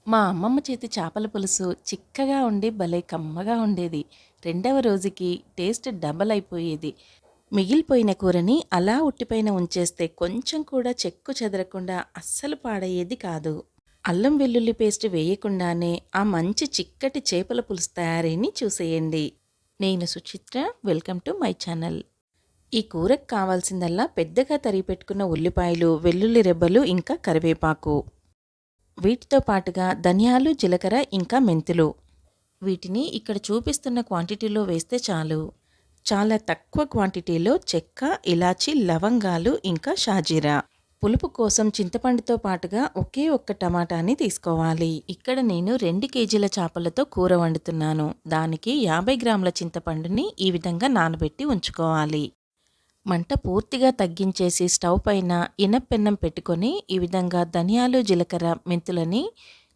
మా అమ్మమ్మ చేతి చేపల పులుసు చిక్కగా ఉండి భలే కమ్మగా ఉండేది. రెండవ రోజుకి టేస్ట్ డబల్ అయిపోయేది. మిగిలిపోయిన కూరని అలా ఉట్టిపైన ఉంచేస్తే కొంచెం కూడా చెక్కు చెదరకుండా అస్సలు పాడయ్యేది కాదు. అల్లం వెల్లుల్లి పేస్ట్ వేయకుండానే ఆ మంచి చిక్కటి చేపల పులుసు తయారీని చూసేయండి. నేను Suchitra. Welcome to my channel. ఈ కూరకు కావాల్సిందల్లా పెద్దగా తరిగి పెట్టుకున్న ఉల్లిపాయలు, వెల్లుల్లి రెబ్బలు ఇంకా కరివేపాకు. వీటితో పాటుగా ధనియాలు, జీలకర్ర ఇంకా మెంతులు. వీటిని ఇక్కడ చూపిస్తున్న క్వాంటిటీలో వేస్తే చాలు. చాలా తక్కువ క్వాంటిటీలో చెక్క, ఇలాచి, లవంగాలు ఇంకా షాజీరా. పులుపు కోసం చింతపండుతో పాటుగా ఒకే ఒక్క టమాటాని తీసుకోవాలి. ఇక్కడ నేను 2 కేజీల చేపలతో కూర వండుతున్నాను. దానికి 50 గ్రాముల చింతపండుని ఈ విధంగా నానబెట్టి ఉంచుకోవాలి. మంట పూర్తిగా తగ్గించేసి స్టవ్ పైన ఇనప్పెన్నం పెట్టుకొని ఈ విధంగా ధనియాలు, జీలకర్ర, మెంతులని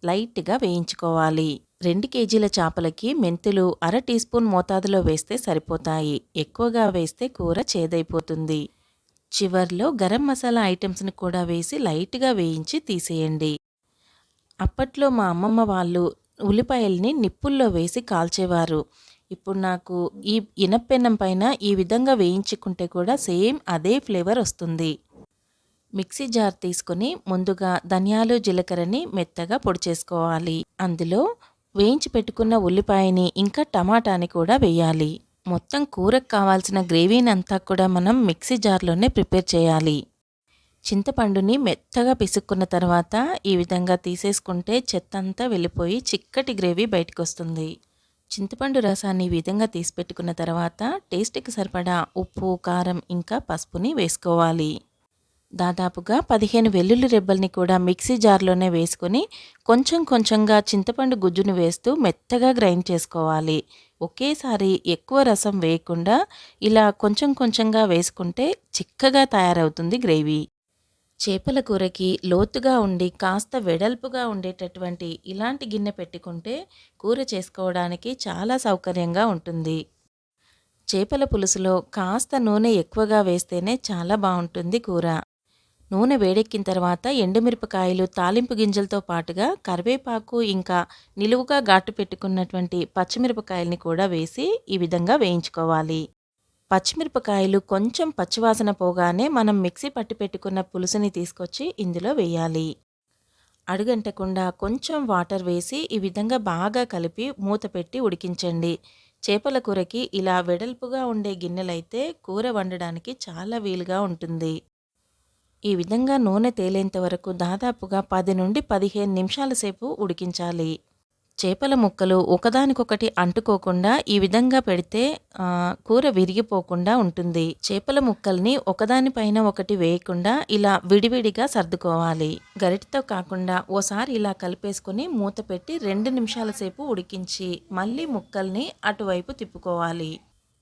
లైట్గా వేయించుకోవాలి. 2 కేజీల చేపలకి మెంతులు 1/2 టీ స్పూన్ మోతాదులో వేస్తే సరిపోతాయి. ఎక్కువగా వేస్తే కూర చేదైపోతుంది. చివర్లో గరం మసాలా ఐటమ్స్ని కూడా వేసి లైట్గా వేయించి తీసేయండి. అప్పట్లో మా అమ్మమ్మ వాళ్ళు ఉల్లిపాయల్ని నిప్పుల్లో వేసి కాల్చేవారు. ఇప్పుడు నాకు ఈ ఇనప్పెన్నం పైన ఈ విధంగా వేయించుకుంటే కూడా సేమ్ అదే ఫ్లేవర్ వస్తుంది. మిక్సీ జార్ తీసుకొని ముందుగా ధనియాలు, జీలకర్రని మెత్తగా పొడి చేసుకోవాలి. అందులో వేయించి పెట్టుకున్న ఉల్లిపాయని ఇంకా టమాటాని కూడా వేయాలి. మొత్తం కూరకు కావాల్సిన గ్రేవీని అంతా కూడా మనం మిక్సీ జార్లోనే ప్రిపేర్ చేయాలి. చింతపండుని మెత్తగా పిసుక్కున్న తర్వాత ఈ విధంగా తీసేసుకుంటే చెత్తంతా వెళ్ళిపోయి చిక్కటి గ్రేవీ బయటకు వస్తుంది. చింతపండు రసాన్ని ఈ విధంగా తీసి పెట్టుకున్న తర్వాత టేస్ట్కి సరిపడా ఉప్పు, కారం ఇంకా పసుపుని వేసుకోవాలి. దాదాపుగా 15 వెల్లుల్లి రెబ్బల్ని కూడా మిక్సీ జార్లోనే వేసుకొని కొంచెం కొంచెంగా చింతపండు గుజ్జును వేస్తూ మెత్తగా గ్రైండ్ చేసుకోవాలి. ఒకేసారి ఎక్కువ రసం వేయకుండా ఇలా కొంచెం కొంచెంగా వేసుకుంటే చిక్కగా తయారవుతుంది గ్రేవీ. చేపల కూరకి లోతుగా ఉండి కాస్త వెడల్పుగా ఉండేటటువంటి ఇలాంటి గిన్నె పెట్టుకుంటే కూర చేసుకోవడానికి చాలా సౌకర్యంగా ఉంటుంది. చేపల పులుసులో కాస్త నూనె ఎక్కువగా వేస్తేనే చాలా బాగుంటుంది కూర. నూనె వేడెక్కిన తర్వాత ఎండుమిరపకాయలు, తాలింపు గింజలతో పాటుగా కరివేపాకు ఇంకా నిలువుగా ఘాటు పెట్టుకున్నటువంటి పచ్చిమిరపకాయల్ని కూడా వేసి ఈ విధంగా వేయించుకోవాలి. పచ్చిమిరపకాయలు కొంచెం పచ్చివాసన పోగానే మనం మిక్సీ పట్టి పెట్టుకున్న పులుసుని తీసుకొచ్చి ఇందులో వేయాలి. అడుగంటకుండా కొంచెం వాటర్ వేసి ఈ విధంగా బాగా కలిపి మూత పెట్టి ఉడికించండి. చేపల కూరకి ఇలా వెడల్పుగా ఉండే గిన్నెలైతే కూర వండడానికి చాలా వీలుగా ఉంటుంది. ఈ విధంగా నూనె తేలేంత వరకు దాదాపుగా 10 నుండి 15 నిమిషాల సేపు ఉడికించాలి. చేపల ముక్కలు ఒకదానికొకటి అంటుకోకుండా ఈ విధంగా పెడితే కూర విరిగిపోకుండా ఉంటుంది. చేపల ముక్కల్ని ఒకదానిపైన ఒకటి వేయకుండా ఇలా విడివిడిగా సర్దుకోవాలి. గరిటెతో కాకుండా ఓసారి ఇలా కలిపేసుకొని మూత పెట్టి 2 నిమిషాల సేపు ఉడికించి మళ్ళీ ముక్కల్ని అటువైపు తిప్పుకోవాలి.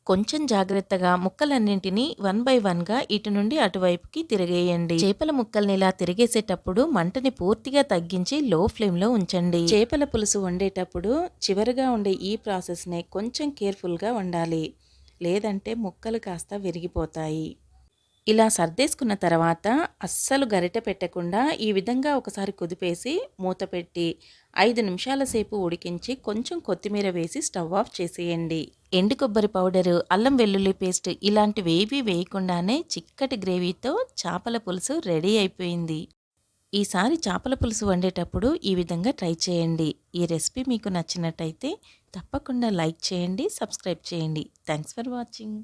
కొంచెం జాగ్రత్తగా ముక్కలన్నింటినీ 1 బై 1గా ఇటు నుండి అటువైపుకి తిరిగేయండి. చేపల ముక్కల్ని ఇలా తిరిగేసేటప్పుడు మంటని పూర్తిగా తగ్గించి లో ఫ్లేమ్లో ఉంచండి. చేపల పులుసు వండేటప్పుడు చివరిగా ఉండే ఈ ప్రాసెస్నే కొంచెం కేర్ఫుల్గా వండాలి. లేదంటే ముక్కలు కాస్త విరిగిపోతాయి. ఇలా సర్దేసుకున్న తర్వాత అస్సలు గరిటె పెట్టకుండా ఈ విధంగా ఒకసారి కుదిపేసి మూత పెట్టి 5 నిమిషాల సేపు ఉడికించి కొంచెం కొత్తిమీర వేసి స్టవ్ ఆఫ్ చేసేయండి. ఎండు కొబ్బరి పౌడరు, అల్లం వెల్లుల్లి పేస్ట్ ఇలాంటివేవీ వేయకుండానే చిక్కటి గ్రేవీతో చేపల పులుసు రెడీ అయిపోయింది. ఈసారి చేపల పులుసు వండేటప్పుడు ఈ విధంగా ట్రై చేయండి. ఈ రెసిపీ మీకు నచ్చినట్టయితే తప్పకుండా లైక్ చేయండి, సబ్స్క్రైబ్ చేయండి. Thanks for watching.